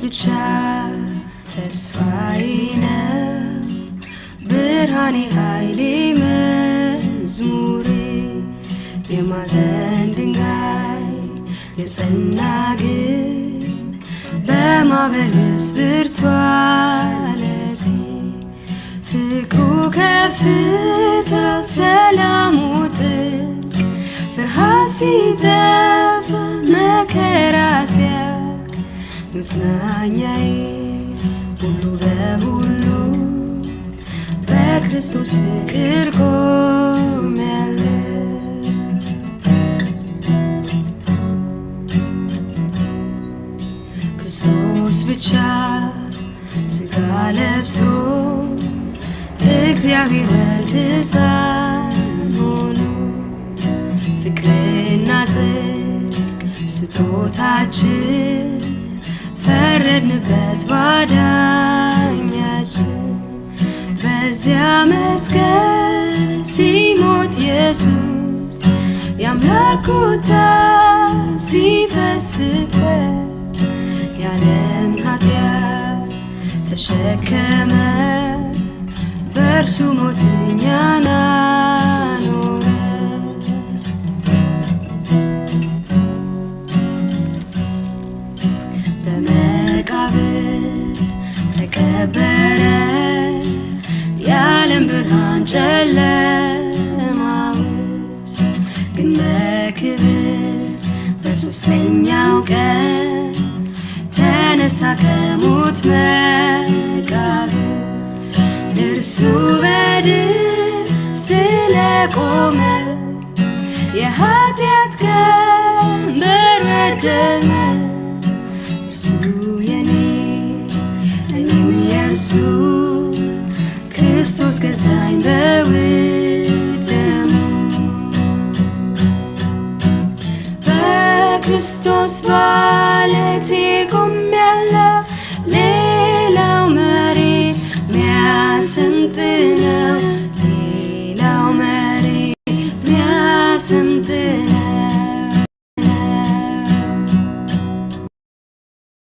ብቻ ተስፋዬ ነው ብርሃኔ ኃይሌ መዝሙሬ የማዕዘን ድንጋይ የጸና ግንብ በማዕበልስ ብርቱ ዓለቴ ፍቅሩ ከፍታው ሰላሙ ጥልቅ ፍርሃት ሲጠፋ መከራ ሲያልቅ መጽናኛዬ ሁሉ በሁሉ በክርስቶስ ፍቅር ቆሜያለሁ። ክርስቶስ ብቻ ሥጋ ለብሶ እግዚአብሔር ወልድ ሕፃን ሆኖ ፍቅርና ጽድቅ ስጦታችን ፈረድንበት ባዳኛችን በዚያ መስቀል ሲሞት ኢየሱስ የአምላክ ቁጣ ሲፈስበት የዓለም ኃጢአት ተሸከመ በእርሱ ሞት እኛን አኖረ። በመቃብር ተቀበረ የዓለም ብርሃን ጨለማ ውስጥ ግን በክብር በሦስተኛው ቀን ተነሳ ከሞት መቃብር እርሱ በድል ስለቆመ የኃጢአት ቀንበር ወደመ። እርሱ የኔ እኔም የእርሱ ክርስቶስ ገዛኝ በውድ ደሙ በክርስቶስ ባለቴ ቆሜያለሁ ሌላው መሬት ሚያሰምጥ ነው።